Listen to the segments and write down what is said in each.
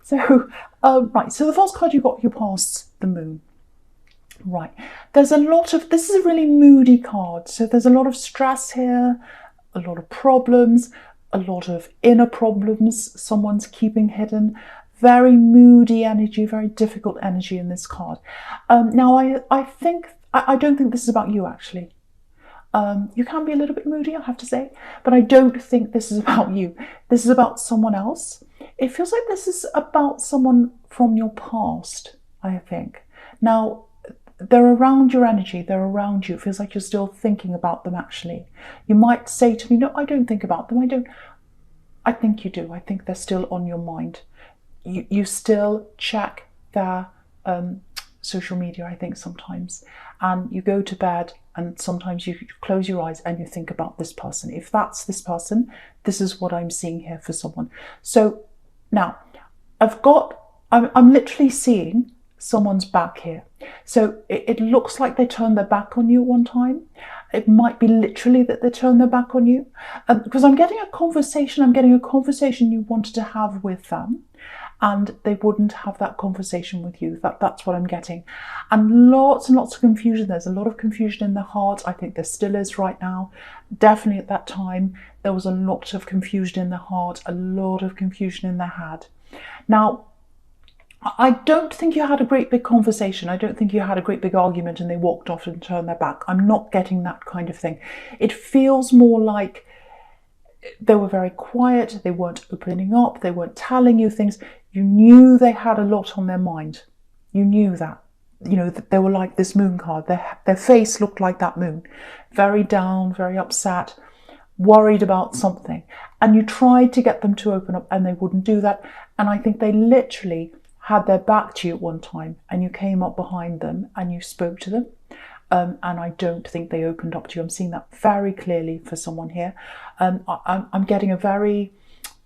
So, right, so the first card you got, you passed the moon. Right, there's a lot of, this is a really moody card. So there's a lot of stress here, a lot of problems, a lot of inner problems someone's keeping hidden. Very moody energy, very difficult energy in this card. Now, I don't think this is about you, actually. You can be a little bit moody, I have to say, but I don't think this is about you. This is about someone else. It feels like this is about someone from your past, I think. Now, they're around your energy, they're around you. It feels like you're still thinking about them, actually. You might say to me, no, I don't think about them. I think you do. I think they're still on your mind. You still check their social media, I think, sometimes. And you go to bed and sometimes you close your eyes and you think about this person. If that's this person, this is what I'm seeing here for someone. So now I'm literally seeing someone's back here. So it looks like they turned their back on you one time. It might be literally that they turned their back on you, because I'm getting a conversation you wanted to have with them, and they wouldn't have that conversation with you. That's what I'm getting. And lots of confusion. There's a lot of confusion in their heart. I think there still is right now. Definitely at that time, there was a lot of confusion in their heart, a lot of confusion in their head. Now, I don't think you had a great big conversation. I don't think you had a great big argument and they walked off and turned their back. I'm not getting that kind of thing. It feels more like they were very quiet. They weren't opening up. They weren't telling you things. You knew they had a lot on their mind. You knew that. You know, that they were like this moon card. Their face looked like that moon. Very down, very upset, worried about something. And you tried to get them to open up and they wouldn't do that. And I think they literally had their back to you at one time and you came up behind them and you spoke to them. And I don't think they opened up to you. I'm seeing that very clearly for someone here. I'm getting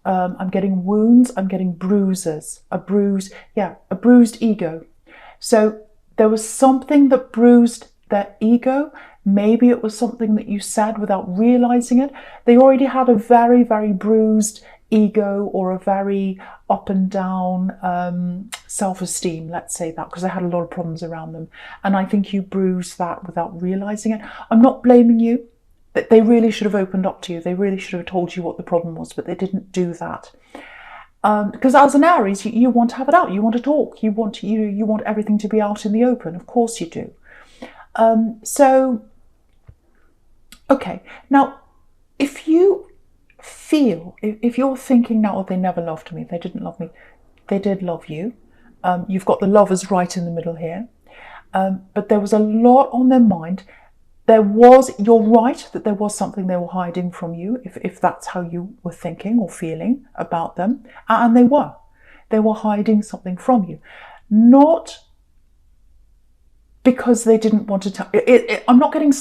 I'm getting wounds, I'm getting bruises, a bruised ego. So there was something that bruised their ego. Maybe it was something that you said without realizing it. They already had a very, very bruised ego, or a very up and down self-esteem, let's say that, because they had a lot of problems around them. And I think you bruised that without realizing it. I'm not blaming you. They really should have opened up to you. They really should have told you what the problem was, but they didn't do that. Because as an Aries, you want to have it out. You want to talk. You want everything to be out in the open. Of course you do. Okay. Now, if you feel, if you're thinking now, oh, they never loved me, they didn't love me, they did love you. You've got the lovers right in the middle here. But there was a lot on their mind. You're right that there was something they were hiding from you, if that's how you were thinking or feeling about them. And they were hiding something from you. Not because they didn't want to tell. I'm not getting,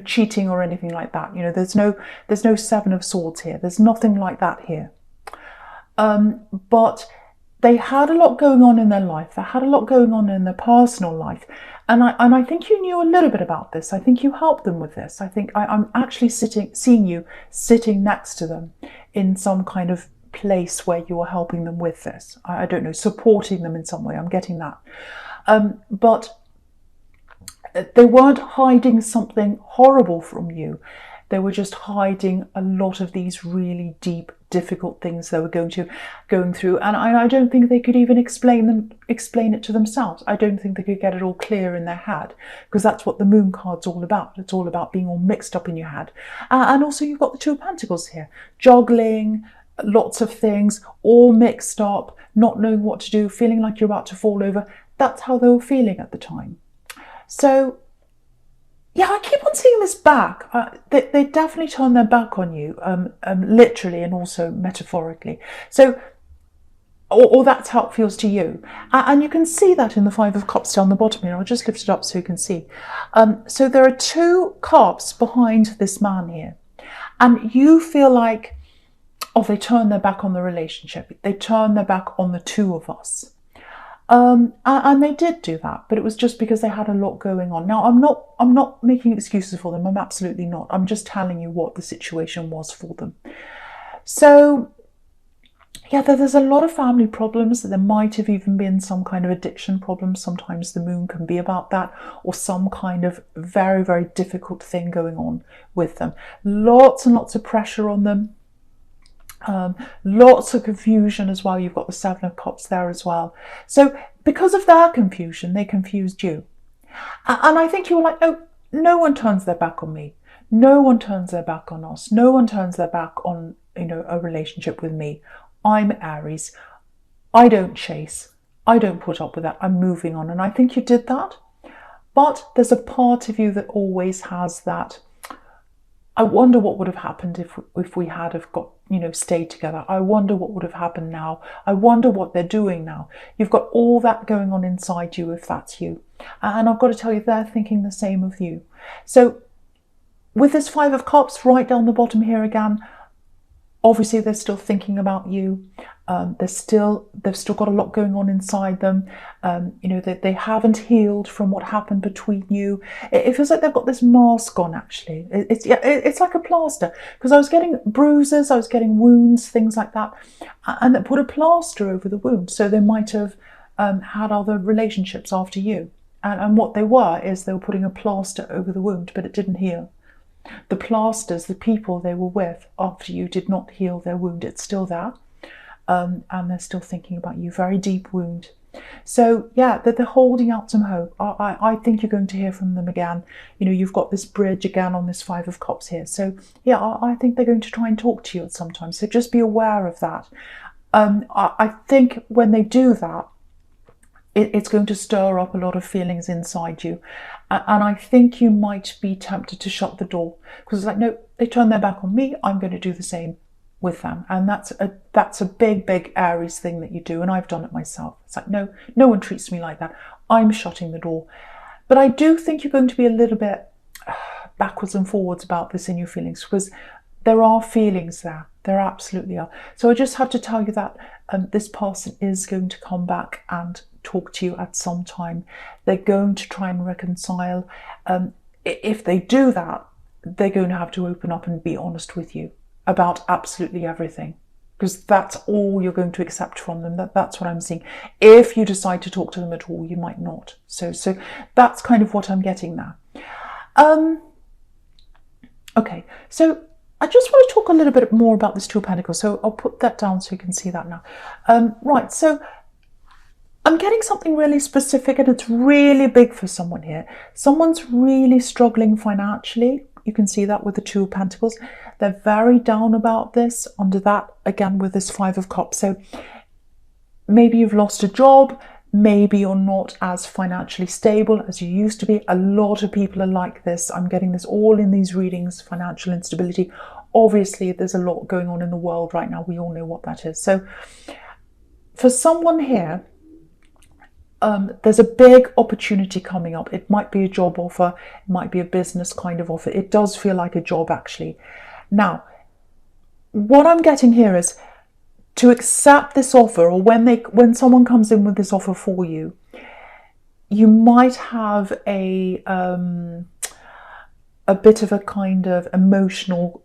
cheating or anything like that. There's no Seven of Swords here. There's nothing like that here. But they had a lot going on in their life. They had a lot going on in their personal life. And I think you knew a little bit about this. I think you helped them with this. I think I'm actually seeing you sitting next to them in some kind of place where you are helping them with this. I don't know, supporting them in some way. I'm getting that. But they weren't hiding something horrible from you. They were just hiding a lot of these really deep, difficult things they were going through. And I don't think they could even explain it to themselves. I don't think they could get it all clear in their head, because that's what the moon card's all about. It's all about being all mixed up in your head. And also you've got the Two of Pentacles here, juggling lots of things, all mixed up, not knowing what to do, feeling like you're about to fall over. That's how they were feeling at the time. So, yeah, I keep on seeing this back. They definitely turn their back on you, literally and also metaphorically. So, or that's how it feels to you. And you can see that in the Five of Cups down the bottom here. I'll just lift it up so you can see. So there are two cups behind this man here. And you feel like, oh, they turned their back on the relationship. They turned their back on the two of us. And they did do that, but it was just because they had a lot going on. Now, I'm not making excuses for them. I'm absolutely not. I'm just telling you what the situation was for them. So, yeah, there's a lot of family problems. There might have even been some kind of addiction problem. Sometimes the moon can be about that, or some kind of very, very difficult thing going on with them. Lots and lots of pressure on them. Lots of confusion as well. You've got the Seven of Cups there as well. So because of their confusion, they confused you. And I think you were like, oh, no one turns their back on me. No one turns their back on us. No one turns their back on, a relationship with me. I'm Aries. I don't chase. I don't put up with that. I'm moving on. And I think you did that. But there's a part of you that always has that. I wonder what would have happened if we had have got, stayed together. I wonder what would have happened now. I wonder what they're doing now. You've got all that going on inside you if that's you. And I've got to tell you, they're thinking the same of you. So with this Five of Cups right down the bottom here again, obviously they're still thinking about you. They've still got a lot going on inside them. They haven't healed from what happened between you. It feels like they've got this mask on. Actually, it's like a plaster, because I was getting bruises, I was getting wounds, things like that, and they put a plaster over the wound. So they might have had other relationships after you, and what they were putting a plaster over the wound, but it didn't heal. The plasters, the people they were with after you, did not heal their wound. It's still there. And they're still thinking about you. Very deep wound. So yeah, they're holding out some hope. I think you're going to hear from them again. You've got this bridge again on this Five of Cups here. So yeah, I think they're going to try and talk to you at some time. So just be aware of that. I think when they do that, it's going to stir up a lot of feelings inside you. And I think you might be tempted to shut the door, because it's like, no, they turn their back on me, I'm going to do the same with them. And that's a big Aries thing that you do, and I've done it myself. It's like, no one treats me like that. I'm shutting the door. But I do think you're going to be a little bit backwards and forwards about this in your feelings, because there are feelings there. There absolutely are. So I just have to tell you that this person is going to come back and talk to you at some time. They're going to try and reconcile. If they do that, they're going to have to open up and be honest with you about absolutely everything, because that's all you're going to accept from them. That's what I'm seeing. If you decide to talk to them at all, you might not. So that's kind of what I'm getting there. Okay, so I just want to talk a little bit more about this Two of Pentacles. So I'll put that down so you can see that now. Right, so I'm getting something really specific, and it's really big for someone here. Someone's really struggling financially. You can see that with the Two of Pentacles. They're very down about this. Under that, again, with this Five of Cups. So maybe you've lost a job. Maybe you're not as financially stable as you used to be. A lot of people are like this. I'm getting this all in these readings, financial instability. Obviously, there's a lot going on in the world right now. We all know what that is. So for someone here, there's a big opportunity coming up. It might be a job offer. It might be a business kind of offer. It does feel like a job, actually. Now, what I'm getting here is to accept this offer, or when someone comes in with this offer for you, you might have a bit of a kind of emotional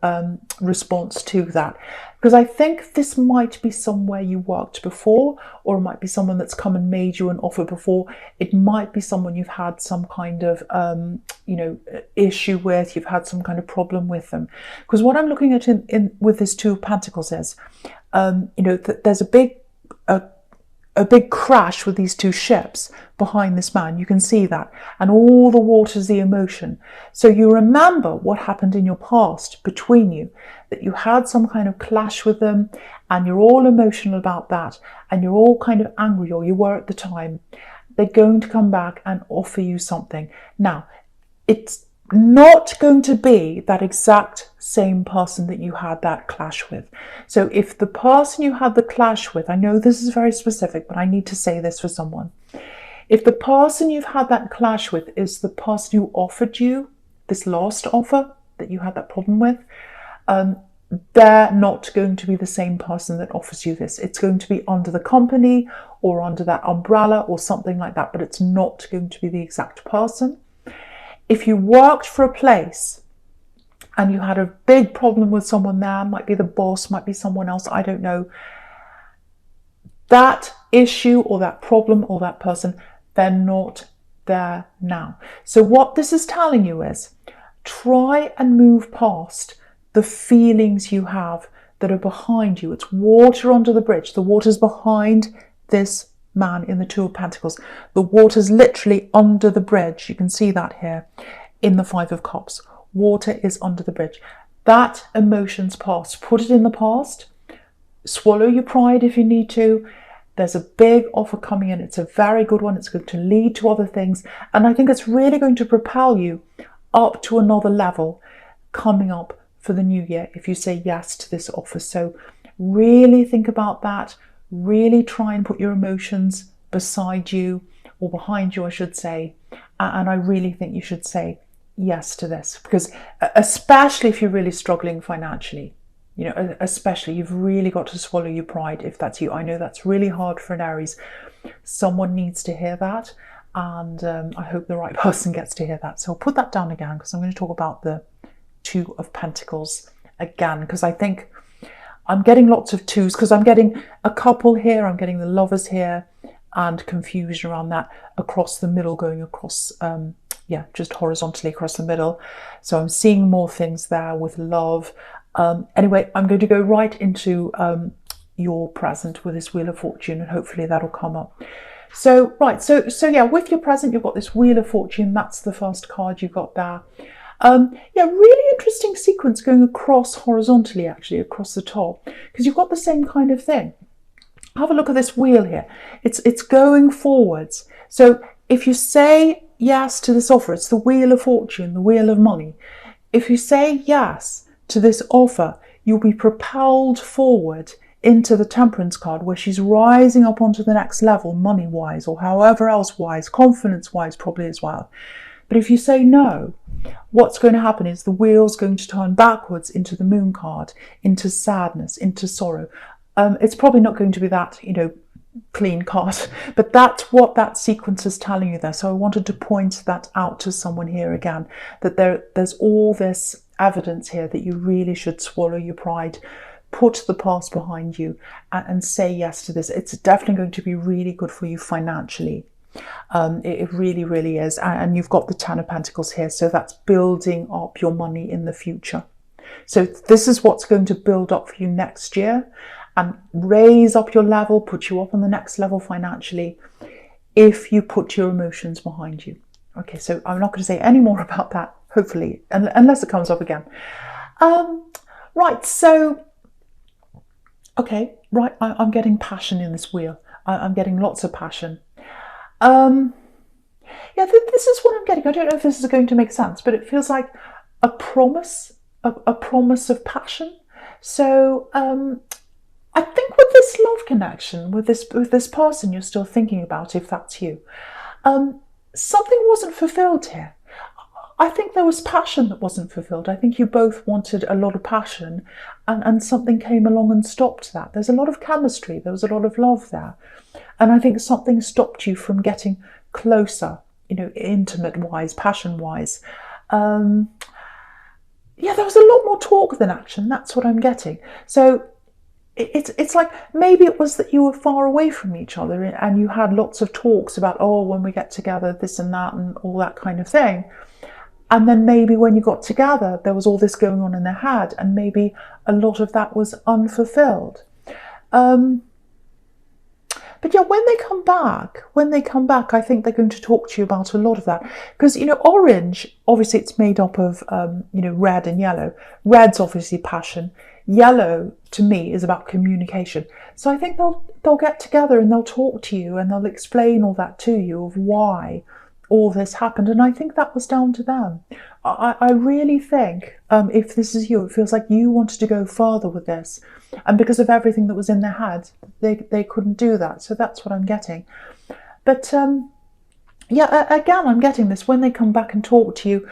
response to that, because I think this might be somewhere you worked before, or it might be someone that's come and made you an offer before. It might be someone you've had some kind of issue with. You've had some kind of problem with them, because what I'm looking at in with this Two of Pentacles is there's a big crash with these two ships behind this man. You can see that. And all the water's the emotion. So you remember what happened in your past between you, that you had some kind of clash with them, and you're all emotional about that, and you're all kind of angry, or you were at the time. They're going to come back and offer you something. Now, it's not going to be that exact same person that you had that clash with. So if the person you had the clash with, I know this is very specific, but I need to say this for someone. If the person you've had that clash with is the person who offered you this last offer that you had that problem with, they're not going to be the same person that offers you this. It's going to be under the company or under that umbrella or something like that, but it's not going to be the exact person. If you worked for a place and you had a big problem with someone there, might be the boss, might be someone else, I don't know, That issue or that problem or that person, they're not there now. So what this is telling you is try and move past the feelings you have that are behind you. It's water under the bridge. The water's behind this man in the Two of Pentacles. The water's literally under the bridge. You can see that here in the Five of Cups. Water is under the bridge. That emotion's past. Put it in the past. Swallow your pride if you need to. There's a big offer coming in. It's a very good one. It's going to lead to other things. And I think it's really going to propel you up to another level coming up for the new year if you say yes to this offer. So really think about that. Really try and put your emotions beside you, or behind you, I should say. And I really think you should say yes to this, because especially if you're really struggling financially, you know, especially, you've really got to swallow your pride if that's you. I know that's really hard for an Aries. Someone needs to hear that, and I hope the right person gets to hear that. So I'll put that down again, because I'm going to talk about the Two of Pentacles again, because I think I'm getting lots of twos, because I'm getting a couple here, I'm getting the Lovers here, and confusion around that across the middle, going across, yeah, just horizontally across the middle. So I'm seeing more things there with love. Anyway, I'm going to go right into your present with this Wheel of Fortune, and hopefully that'll come up. So, right, so yeah, with your present, you've got this Wheel of Fortune. That's the first card you got there. Yeah, really interesting sequence going across horizontally, actually, across the top, because you've got the same kind of thing. Have a look at this wheel here. It's going forwards. So if you say yes to this offer, it's the Wheel of Fortune, the Wheel of Money. If you say yes to this offer, you'll be propelled forward into the Temperance card, where she's rising up onto the next level, money-wise, or however else wise, confidence-wise probably as well. But if you say no, what's going to happen is the wheel's going to turn backwards into the Moon card, into sadness, into sorrow. It's probably not going to be that, you know, clean card, but that's what that sequence is telling you there. So I wanted to point that out to someone here again, that there's all this evidence here that you really should swallow your pride, put the past behind you, and say yes to this. It's definitely going to be really good for you financially. It really, really is. And you've got the Ten of Pentacles here, so that's building up your money in the future. So this is what's going to build up for you next year and raise up your level, put you up on the next level financially, if you put your emotions behind you. Okay, so I'm not going to say any more about that, hopefully, unless it comes up again. Right, so, okay, right, I'm getting passion in this wheel. I'm getting lots of passion. Yeah, this is what I'm getting. I don't know if this is going to make sense, but it feels like a promise, a promise of passion. So I think with this love connection, with this person you're still thinking about, if that's you, something wasn't fulfilled here. I think there was passion that wasn't fulfilled. I think you both wanted a lot of passion, and something came along and stopped that. There's a lot of chemistry. There was a lot of love there. And I think something stopped you from getting closer, you know, intimate-wise, passion-wise. Yeah, there was a lot more talk than action. That's what I'm getting. So it's like maybe it was that you were far away from each other and you had lots of talks about, oh, when we get together, this and that and all that kind of thing. And then maybe when you got together, there was all this going on in their head, and maybe a lot of that was unfulfilled. But yeah, when they come back, I think they're going to talk to you about a lot of that. Because, you know, orange, obviously it's made up of, you know, red and yellow. Red's obviously passion. Yellow, to me, is about communication. So I think they'll get together and they'll talk to you and they'll explain all that to you of why all this happened. And I think that was down to them. I really think, if this is you, it feels like you wanted to go further with this. And because of everything that was in their head, they couldn't do that. So that's what I'm getting. But yeah, again, I'm getting this. When they come back and talk to you,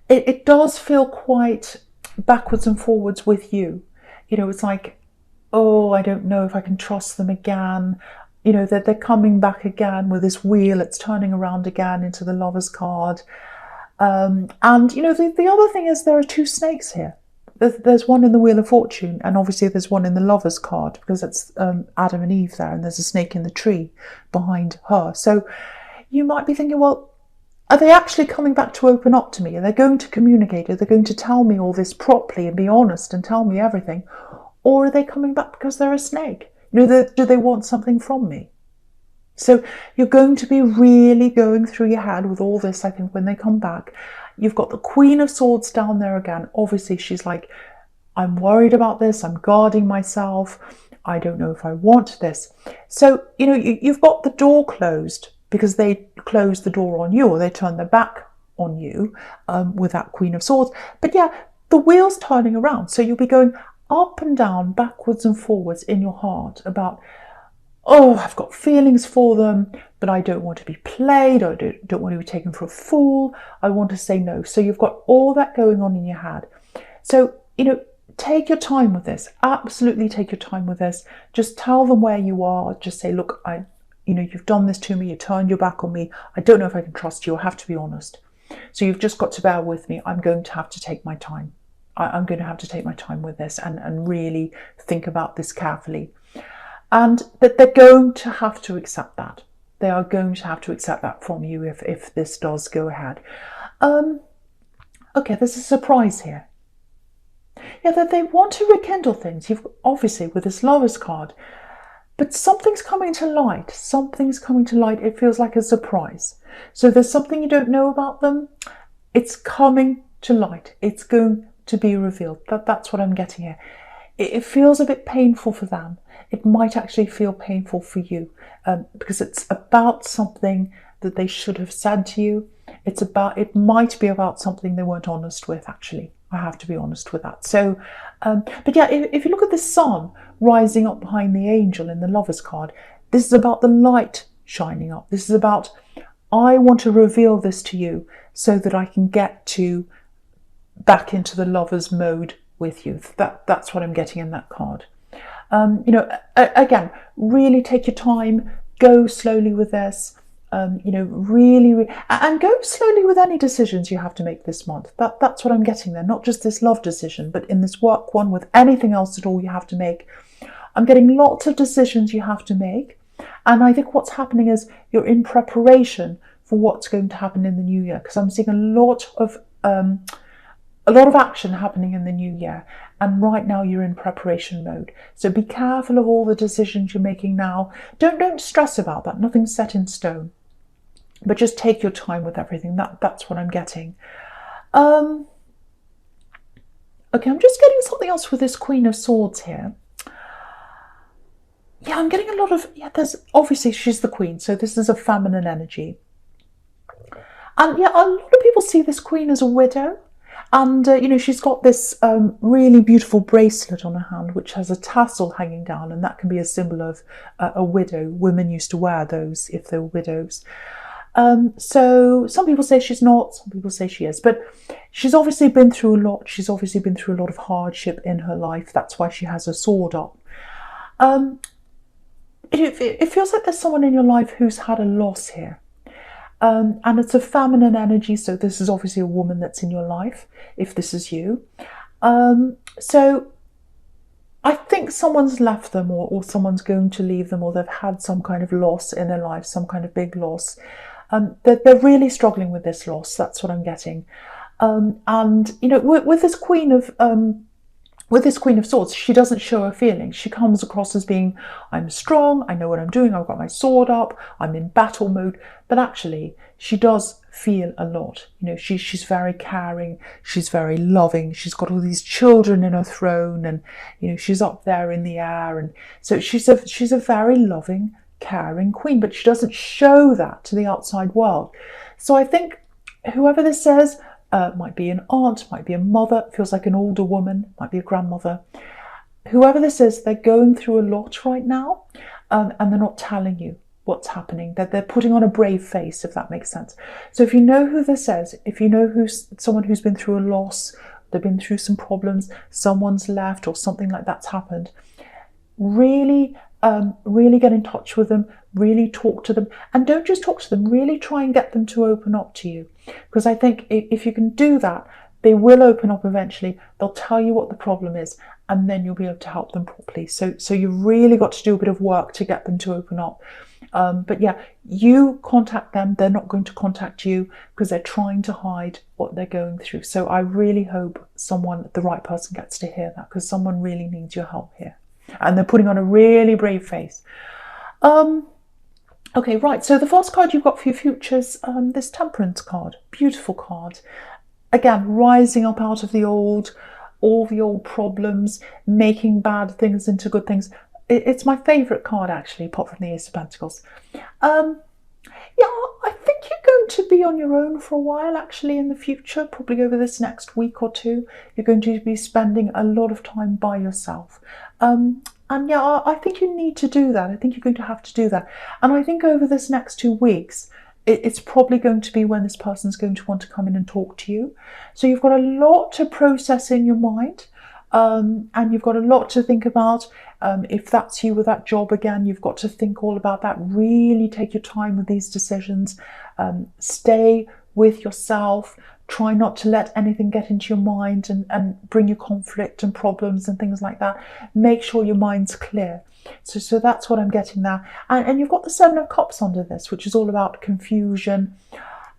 it does feel quite backwards and forwards with you. You know, it's like, oh, I don't know if I can trust them again. You know, they're coming back again with this wheel. It's turning around again into the Lovers card. And, you know, the other thing is there are two snakes here. there's one in the Wheel of Fortune, and obviously there's one in the Lovers card, because it's Adam and Eve there, and there's a snake in the tree behind her. So you might be thinking, well, are they actually coming back to open up to me? Are they going to communicate? Are they going to tell me all this properly and be honest and tell me everything? Or are they coming back because they're a snake? You know, do they want something from me? So you're going to be really going through your head with all this, I think, when they come back. You've got the Queen of Swords down there again. Obviously, she's like, I'm worried about this. I'm guarding myself. I don't know if I want this. So, you know, you've got the door closed because they closed the door on you, or they turned their back on you with that Queen of Swords. But yeah, the wheel's turning around. So you'll be going up and down, backwards and forwards in your heart about, oh, I've got feelings for them, but I don't want to be played. I don't want to be taken for a fool. I want to say no. So you've got all that going on in your head. So, you know, take your time with this. Absolutely take your time with this. Just tell them where you are. Just say, look, you know, you've done this to me. You turned your back on me. I don't know if I can trust you. I have to be honest. So you've just got to bear with me. I'm going to have to take my time. I'm going to have to take my time with this and really think about this carefully. And that they're going to have to accept that. They are going to have to accept that from you if this does go ahead. Okay, there's a surprise here. Yeah, that they want to rekindle things. You've obviously with this Lovers card, but something's coming to light. Something's coming to light. It feels like a surprise. So there's something you don't know about them. It's coming to light. It's going to be revealed. That's what I'm getting here. It feels a bit painful for them. It might actually feel painful for you because it's about something that they should have said to you. It might be about something they weren't honest with, actually. I have to be honest with that. So, but yeah, if you look at the sun rising up behind the angel in the Lovers card, this is about the light shining up. This is about, I want to reveal this to you so that I can get back into the lovers mode with you. That's what I'm getting in that card. You know, again, really take your time, go slowly with this. You know, really, and go slowly with any decisions you have to make this month. That's what I'm getting there. Not just this love decision, but in this work one, with anything else at all you have to make. I'm getting lots of decisions you have to make. And I think what's happening is you're in preparation for what's going to happen in the new year, because I'm seeing a lot of action happening in the new year, and right now you're in preparation mode. So be careful of all the decisions you're making now. Don't stress about that. Nothing's set in stone, but just take your time with everything. That's what I'm getting. Okay, I'm just getting something else with this Queen of Swords here. Yeah, I'm getting a lot of, there's obviously she's the queen, so this is a feminine energy. And yeah, a lot of people see this queen as a widow. And, you know, she's got this really beautiful bracelet on her hand, which has a tassel hanging down, and that can be a symbol of a widow. Women used to wear those if they were widows. So some people say she's not, some people say she is, but she's obviously been through a lot. She's obviously been through a lot of hardship in her life. That's why she has her sword up. It feels like there's someone in your life who's had a loss here. And it's a feminine energy, so this is obviously a woman that's in your life, if this is you. So I think someone's left them, or someone's going to leave them, or they've had some kind of loss in their life, some kind of big loss. They're really struggling with this loss. That's what I'm getting. And, you know, with this Queen of Swords, she doesn't show her feelings. She comes across as being, I'm strong, I know what I'm doing, I've got my sword up, I'm in battle mode. But actually, she does feel a lot. You know, she's very caring, she's very loving, she's got all these children in her throne, and, you know, she's up there in the air. And so she's a very loving, caring queen, but she doesn't show that to the outside world. So I think whoever this says, might be an aunt, might be a mother, feels like an older woman, might be a grandmother. Whoever this is, they're going through a lot right now, and they're not telling you what's happening. They're putting on a brave face, if that makes sense. So if you know who this is, if you know who's someone who's been through a loss, they've been through some problems, someone's left or something like that's happened, really get in touch with them, really talk to them, and don't just talk to them, really try and get them to open up to you. Because I think if you can do that, They will open up eventually. They'll tell you what the problem is, and then you'll be able to help them properly. So you've really got to do a bit of work to get them to open up. But yeah, you contact them. They're not going to contact you because they're trying to hide what they're going through. So I really hope the right person gets to hear that, because someone really needs your help here. And they're putting on a really brave face. Okay, right. So the first card you've got for your futures, this Temperance card. Beautiful card. Again, rising up out of all the old problems, making bad things into good things. It's my favourite card, actually, apart from the Ace of Pentacles. Yeah, I think you're going to be on your own for a while, actually, in the future. Probably over this next week or two, you're going to be spending a lot of time by yourself. And yeah, I think you need to do that. I think you're going to have to do that. And I think over this next 2 weeks, it's probably going to be when this person's going to want to come in and talk to you. So you've got a lot to process in your mind, and you've got a lot to think about. If that's you with that job again, you've got to think all about that. Really take your time with these decisions. Stay with yourself. Try not to let anything get into your mind and bring you conflict and problems and things like that. Make sure your mind's clear. So that's what I'm getting there. And you've got the Seven of Cups under this, which is all about confusion.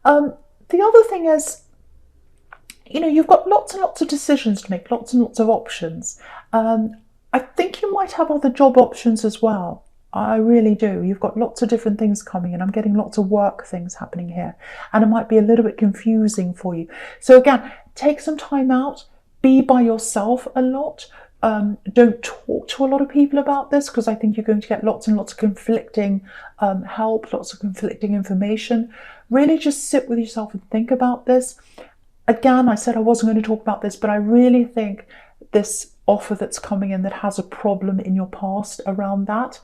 The other thing is, you've got lots and lots of decisions to make, lots and lots of options. I think you might have other job options as well. I really do. You've got lots of different things coming in. I'm getting lots of work things happening here. And it might be a little bit confusing for you. So again, take some time out. Be by yourself a lot. Don't talk to a lot of people about this, because I think you're going to get lots and lots of conflicting help, lots of conflicting information. Really just sit with yourself and think about this. Again, I said I wasn't going to talk about this, but I really think this offer that's coming in that has a problem in your past around that,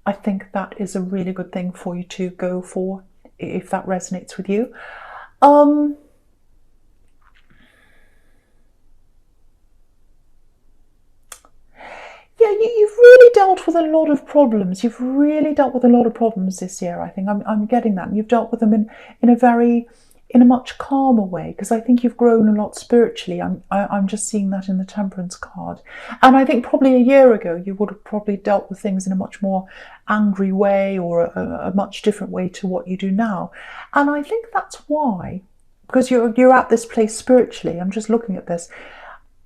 I think that is a really good thing for you to go for, if that resonates with you. Yeah, you've really dealt with a lot of problems. You've really dealt with a lot of problems this year, I think. I'm getting that. And you've dealt with them in a much calmer way, because I think you've grown a lot spiritually. I'm just seeing that in the Temperance card. And I think probably a year ago, you would have probably dealt with things in a much more angry way, or a much different way to what you do now. And I think that's why, because you're at this place spiritually. I'm just looking at this.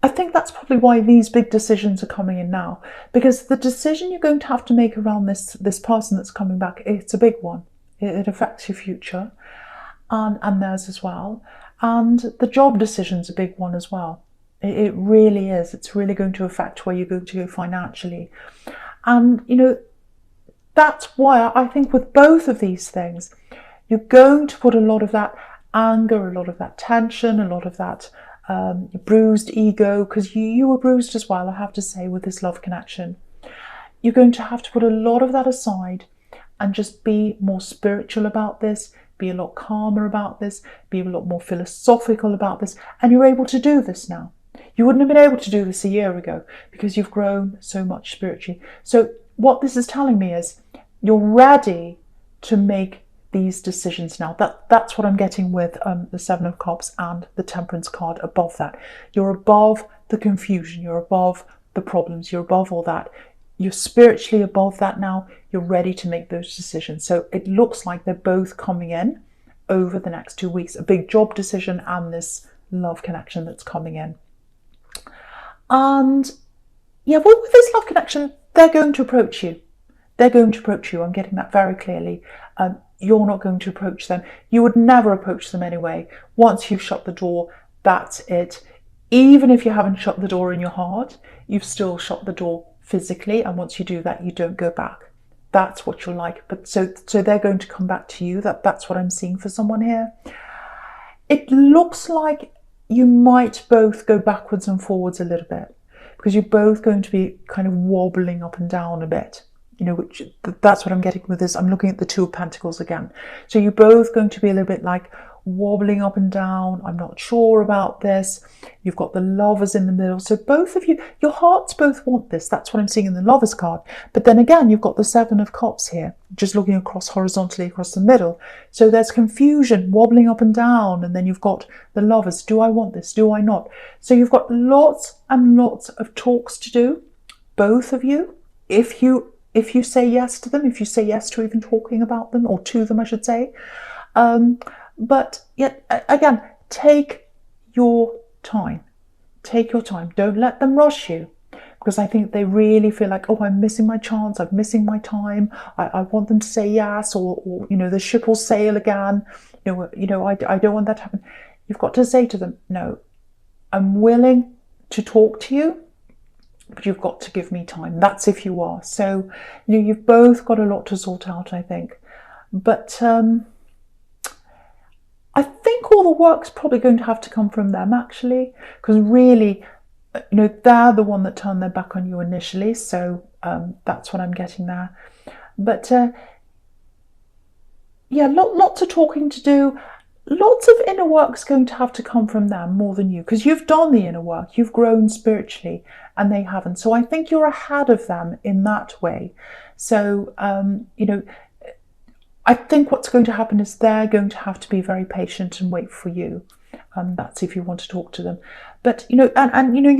I think that's probably why these big decisions are coming in now, because the decision you're going to have to make around this person that's coming back, it's a big one. It affects your future and theirs as well. And the job decision's a big one as well. It really is. It's really going to affect where you're going to go financially. And, that's why I think with both of these things, you're going to put a lot of that anger, a lot of that tension, a lot of that bruised ego, because you were bruised as well, I have to say, with this love connection. You're going to have to put a lot of that aside and just be more spiritual about this, be a lot calmer about this, be a lot more philosophical about this, and you're able to do this now. You wouldn't have been able to do this a year ago because you've grown so much spiritually. So what this is telling me is you're ready to make these decisions now. That's what I'm getting with the Seven of Cups and the Temperance card above that. You're above the confusion, you're above the problems, you're above all that. You're spiritually above that now. You're ready to make those decisions. So it looks like they're both coming in over the next 2 weeks. A big job decision and this love connection that's coming in. And yeah, well, with this love connection, they're going to approach you. They're going to approach you. I'm getting that very clearly. You're not going to approach them. You would never approach them anyway. Once you've shut the door, that's it. Even if you haven't shut the door in your heart, you've still shut the door physically. And once you do that, you don't go back. That's what you're like. But so they're going to come back to you. That's what I'm seeing for someone here. It looks like you might both go backwards and forwards a little bit, because you're both going to be kind of wobbling up and down a bit. which that's what I'm getting with this. I'm looking at the Two of Pentacles again. So you're both going to be a little bit like wobbling up and down. I'm not sure about this. You've got the Lovers in the middle. So both of you, your hearts both want this. That's what I'm seeing in the Lovers card. But then again, you've got the Seven of Cups here, just looking across horizontally across the middle. So there's confusion, wobbling up and down. And then you've got the Lovers. Do I want this? Do I not? So you've got lots and lots of talks to do, both of you. If you say yes to them, if you say yes to even talking about them, or to them, I should say. But yet, again, take your time. Take your time. Don't let them rush you. Because I think they really feel like, oh, I'm missing my chance. I'm missing my time. I want them to say yes, or the ship will sail again. I don't want that to happen. You've got to say to them, no, I'm willing to talk to you, but you've got to give me time. That's if you are. So, you've both got a lot to sort out, I think. But I think all the work's probably going to have to come from them, actually, because really, they're the one that turned their back on you initially. So that's what I'm getting there. But yeah, lots of talking to do. Lots of inner work's going to have to come from them more than you, because you've done the inner work. You've grown spiritually and they haven't. So I think you're ahead of them in that way. So, I think what's going to happen is they're going to have to be very patient and wait for you. That's if you want to talk to them. But, you're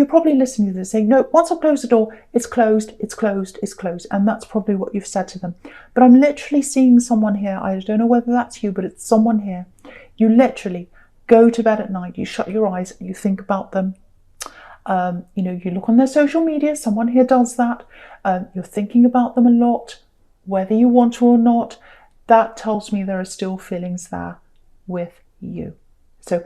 probably listening to this saying, no, once I close the door, it's closed, it's closed, it's closed. And that's probably what you've said to them. But I'm literally seeing someone here. I don't know whether that's you, but it's someone here. You literally go to bed at night, you shut your eyes and you think about them. You look on their social media, someone here does that. You're thinking about them a lot, whether you want to or not. That tells me there are still feelings there with you. So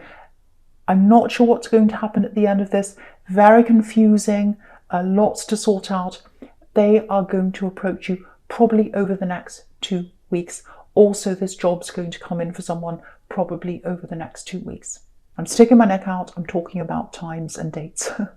I'm not sure what's going to happen at the end of this. Very confusing, lots to sort out. They are going to approach you probably over the next 2 weeks. Also, this job's going to come in for someone probably over the next 2 weeks. I'm sticking my neck out. I'm talking about times and dates.